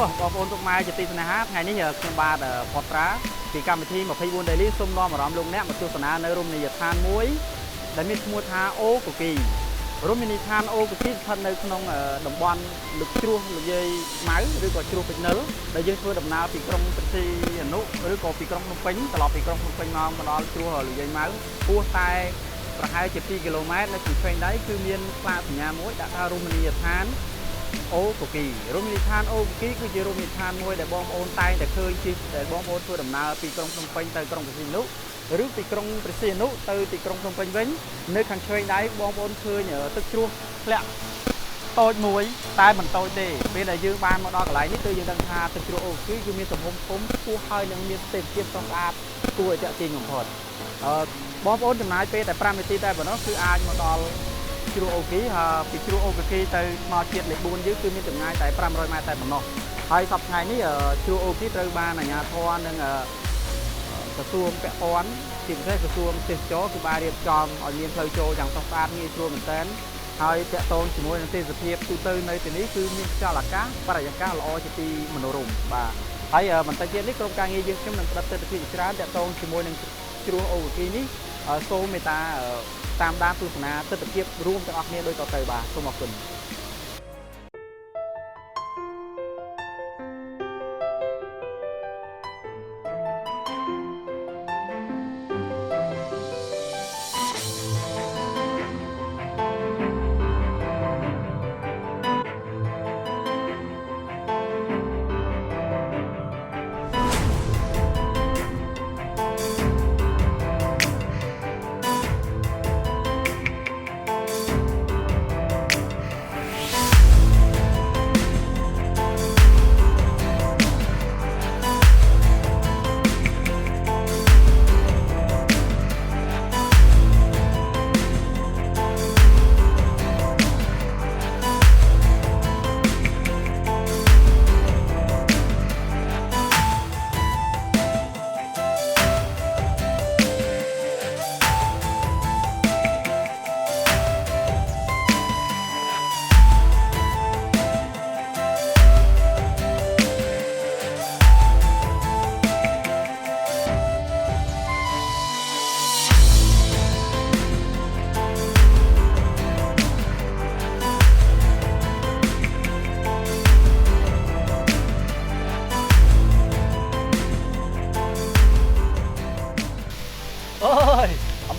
បងប្អូនទុកម៉ែជាទីស្នេហាថ្ងៃនេះខ្ញុំបាទផតត្រាពីកម្មវិធី24 Daily សូមនាំអារម្មណ៍លោកអ្នកមកទស្សនានៅរមណីយដ្ឋានមួយដែលមានឈ្មោះថាអូកូគីរមណីយដ្ឋានអូកូគីស្ថិតនៅក្នុងតំបន់លោកជ្រោះលោកយាយម៉ៅឬក៏ជ្រោះពេជ្រនិលដែលយើងធ្វើដំណើរពីក្រុងព្រះសីហនុឬក៏ពីក្រុងភ្នំពេញត្រឡប់ពីក្រុងភ្នំពេញមកដល់ជ្រោះលោកយាយម៉ៅពោះតែប្រហែលជា2គីឡូម៉ែត្រនៅខាងឆ្វេងដៃគឺមានផ្លាកសញ្ញាមួយដាក់ថារមណីយដ្ឋានអូកូគីរមណីយដ្ឋានអូកូគីគឺជារមណីយដ្ឋានមួយដែលបងប្អូនតែងតែឃើញជិះដែលបងប្អូនធ្វើដំណើរពីក្រុងភ្នំពេញទៅក្រុងព្រះសីហនុឬពីក្រុងព្រះសីហនុទៅទីក្រុងភ្នំពេញវិញនៅខាងឆ្វេងដៃបងប្អូនឃើញទឹកជ្រោះធ្លាក់តូចមួយតែមិនតូចទេពេលដែលយើងបានមកដល់កន្លែងនេះគឺយើងដឹងថាទឹកជ្រោះអូកូគីគឺមានទំហំធំខ្ពស់ហើយនឹងមានទេសភាពស្រស់ស្អាតគួរឲ្យទាក់ទាញបំផុតបងប្អូនចំណាយពេលតែ5នាទីតែប៉ុណ្ណោះគឺអាចមកដល់ជ្រោះអូកូគីពីជ្រោះអូកូគីទៅថ្មជាតិលេខ4យើងគឺមានចម្ងាយតែ500ម៉ែត្រតែប៉ុណ្ណោះហើយសប្តាហ៍ថ្ងៃនេះជ្រោះអូកូគីត្រូវបានអាជ្ញាធរនិងក្រសួងពាក់ព័ន្ធជាពិសេសក្រសួងទេសចរគឺបានរៀបចំឲ្យមានផ្លូវចូលយ៉ាងស្រស់ស្អាតងាយស្រួលមែនទែនហើយតាក់ទងជាមួយនឹងទេសភាពទូទៅនៅទីនេះគឺមានខ្យល់អាកាសបរិយាកាសល្អជាទីមនោរម្យបាទហើយបន្តិចទៀតនេះក្រុមការងារយើងខ្ញុំនឹងផ្ដល់ទស្សនវិជ្ជាច្រើនតាក់ទងជាមួយនឹងជ្រោះអូកូគីនេះសូមមេត្តាតាមដានទស្សនាទស្សនវិជ្ជារួមទាំងអស់គ្នាដូចតទៅបាទសូមអរគុណ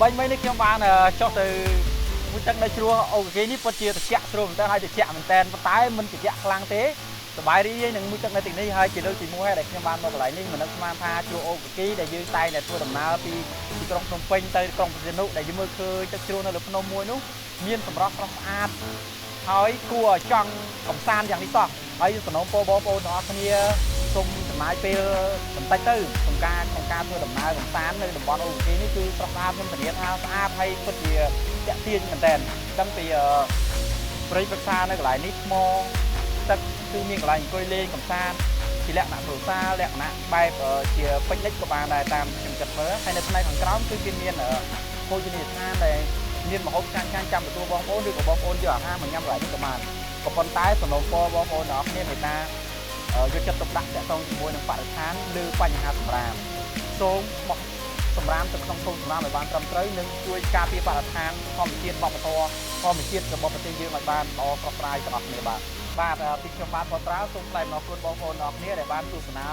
បាញ់មិញនេះខ្ញុំបានចុះទៅមួយទឹកនៅជ្រោះអូកូគីនេះពិតជាត្រជាក់ស្រួលមែនតើហើយត្រជាក់មែនតើប៉ុន្តែមិនត្រជាក់ខ្លាំងទេសប្បាយរីកនឹងមួយទឹកនៅទីនេះហើយជាលើកទី1ហើយដែលខ្ញុំបានមកកន្លែងនេះមិននឹកស្មានថាជ្រោះអូកូគីដែលយើងតែងតែធ្វើដំណើរពីក្រុងភ្នំពេញទៅក្រុងព្រះសីហនុដែលយើងមើលឃើញទឹកជ្រោះនៅលើភ្នំមួយនោះមានសម្រស់ស្រស់ស្អាតហើយគួរឲ្យចង់កំសាន្តយ៉ាងនេះសោះហើយសំណូមពរបងប្អូនទាំងអស់គ្នាសូមចំណាយពេលបន្តិចទៅក្នុងការធ្វើដំណើរកំសាន្តនៅតំបន់អូកូគីនេះគឺស្រស់ស្អាតខ្ញុំធានាថាស្អាតហើយពិតជាទាក់ទាញមែនតើដឹងពីព្រៃព្រឹក្សានៅកន្លែងនេះថ្មទឹកគឺមានកន្លែងអង្គុយលេងកំសាន្តជាលក្ខណៈគ្រួសារលក្ខណៈបែបជាពេញនិចក៏បានដែរតាមខ្ញុំគិតមើលហើយនៅផ្នែកខាងក្រោមគឺគេមានភោជនីយដ្ឋានដែលមានម្ហូបឆ្ងាញ់ៗចាំទទួលបងប្អូនឬក៏បងប្អូនយកអាហារមកញ៉ាំកន្លែងនេះក៏បានក៏ប៉ុន្តែសំណូមពរបងប្អូនទាំងអស់គ្នាមេត្តាយកចិត្តទុកដាក់តាក់ទងជាមួយនឹងបរិស្ថានឬបញ្ហាសម្រាមសូមបោះសម្រាមទៅក្នុងធុងសម្រាមឲ្យបានត្រឹមត្រូវនិងជួយការពារបរិស្ថានធម្មជាតិវប្បធម៌ធម្មជាតិរបស់ប្រទេសយើងឲ្យបានល្អស្រស់ស្រាយទាំងអស់គ្នាបាទពីខ្ញុំបាទផតត្រាសូមថ្លែងអំណរគុណបងប្អូនទាំងអស់គ្នាដែលបានទស្សនា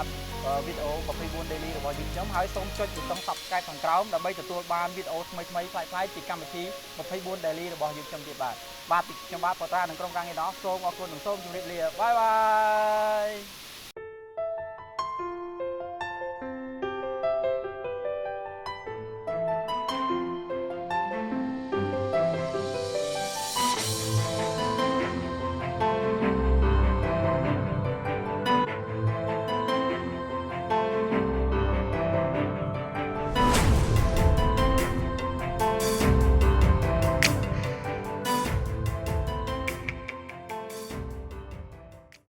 វីដេអូ24 Daily របស់យើងខ្ញុំហើយសូមចុចប៊ូតុង Subscribe ខាងក្រោមដើម្បីទទួលបានវីដេអូថ្មីៗប្លែកៗពីកម្មវិធី24 Daily របស់យើងខ្ញុំទៀតបាទពីខ្ញុំបាទផតត្រានិងក្រុមការងារទាំងអស់សូមអរគុណនិងសូមជម្រាបលាបាយបាយ